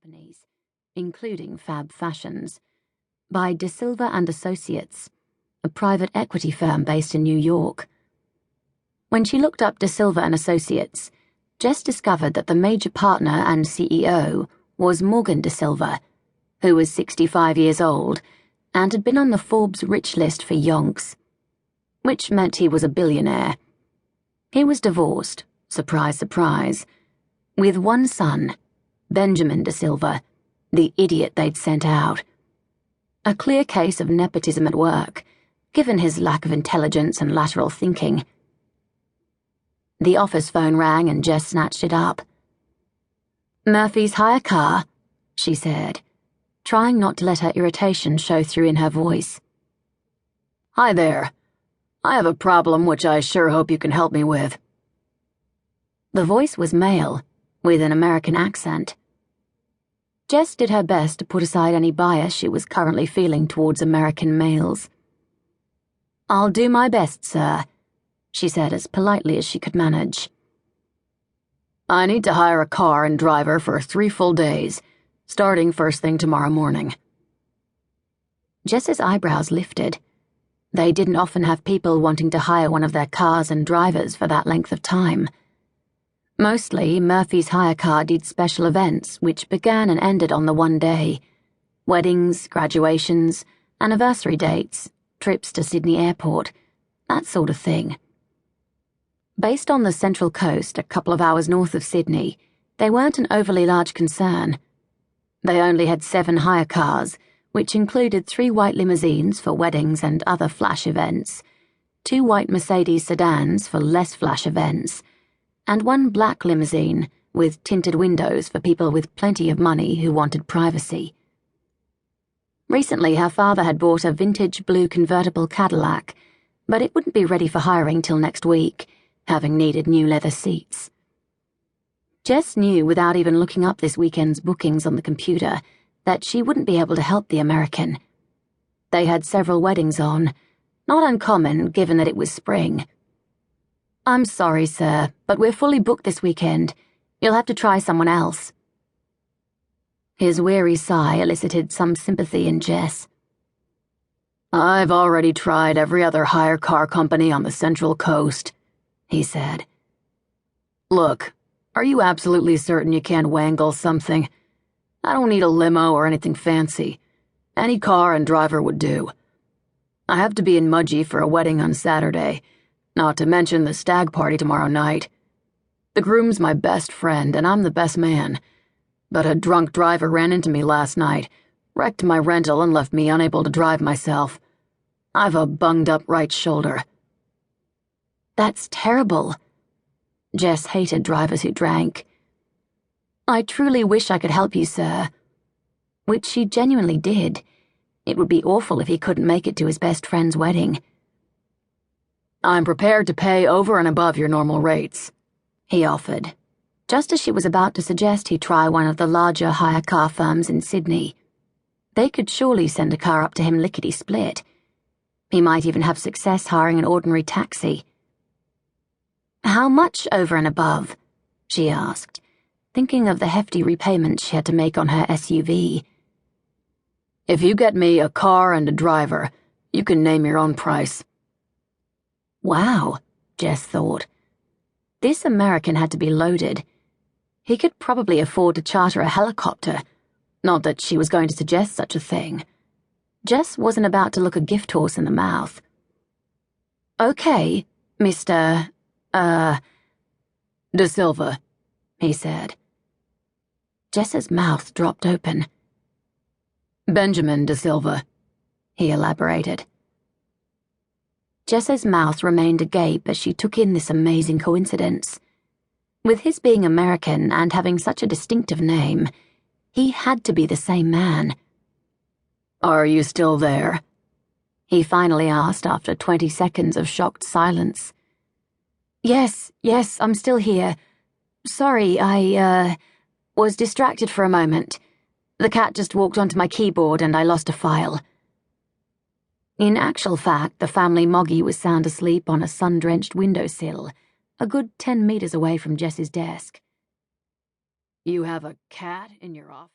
companies, including Fab Fashions, by Da Silva and Associates, a private equity firm based in New York. When she looked up Da Silva and Associates, Jess discovered that the major partner and CEO was Morgan Da Silva, who was 65 years old and had been on the Forbes rich list for yonks, which meant he was a billionaire. He was divorced, surprise, surprise, with one son, Benjamin Da Silva, the idiot they'd sent out. A clear case of nepotism at work, given his lack of intelligence and lateral thinking. The office phone rang and Jess snatched it up. "Murphy's hire car," she said, trying not to let her irritation show through in her voice. "Hi there. I have a problem which I sure hope you can help me with." The voice was male, with an American accent. Jess did her best to put aside any bias she was currently feeling towards American males. "I'll do my best, sir," she said as politely as she could manage. "I need to hire a car and driver for 3 full days, starting first thing tomorrow morning." Jess's eyebrows lifted. They didn't often have people wanting to hire one of their cars and drivers for that length of time. Mostly, Murphy's hire car did special events which began and ended on the one day. Weddings, graduations, anniversary dates, trips to Sydney Airport, that sort of thing. Based on the Central Coast, a couple of hours north of Sydney, they weren't an overly large concern. They only had 7 hire cars, which included 3 white limousines for weddings and other flash events, 2 white Mercedes sedans for less flash events, and 1 black limousine with tinted windows for people with plenty of money who wanted privacy. Recently, her father had bought a vintage blue convertible Cadillac, but it wouldn't be ready for hiring till next week, having needed new leather seats. Jess knew without even looking up this weekend's bookings on the computer that she wouldn't be able to help the American. They had several weddings on, not uncommon given that it was spring. "I'm sorry, sir, but we're fully booked this weekend. You'll have to try someone else." His weary sigh elicited some sympathy in Jess. "I've already tried every other hire car company on the Central Coast," he said. "Look, are you absolutely certain you can't wangle something? I don't need a limo or anything fancy. Any car and driver would do. I have to be in Mudgee for a wedding on Saturday, not to mention the stag party tomorrow night. The groom's my best friend, and I'm the best man. But a drunk driver ran into me last night, wrecked my rental and left me unable to drive myself. I've a bunged-up right shoulder." "That's terrible." Jess hated drivers who drank. "I truly wish I could help you, sir." Which she genuinely did. It would be awful if he couldn't make it to his best friend's wedding. "I'm prepared to pay over and above your normal rates," he offered, just as she was about to suggest he try one of the larger hire car firms in Sydney. They could surely send a car up to him lickety-split. He might even have success hiring an ordinary taxi. "How much over and above?" she asked, thinking of the hefty repayments she had to make on her SUV. "If you get me a car and a driver, you can name your own price." Wow, Jess thought. This American had to be loaded. He could probably afford to charter a helicopter. Not that she was going to suggest such a thing. Jess wasn't about to look a gift horse in the mouth. "Okay, Mr. Da Silva," he said. Jess's mouth dropped open. "Benjamin Da Silva," he elaborated. Jess's mouth remained agape as she took in this amazing coincidence. With his being American and having such a distinctive name, he had to be the same man. "Are you still there?" he finally asked after 20 seconds of shocked silence. Yes, I'm still here. Sorry, I was distracted for a moment. The cat just walked onto my keyboard and I lost a file." In actual fact, the family Moggy was sound asleep on a sun-drenched windowsill, a good 10 meters away from Jess's desk. "You have a cat in your office?"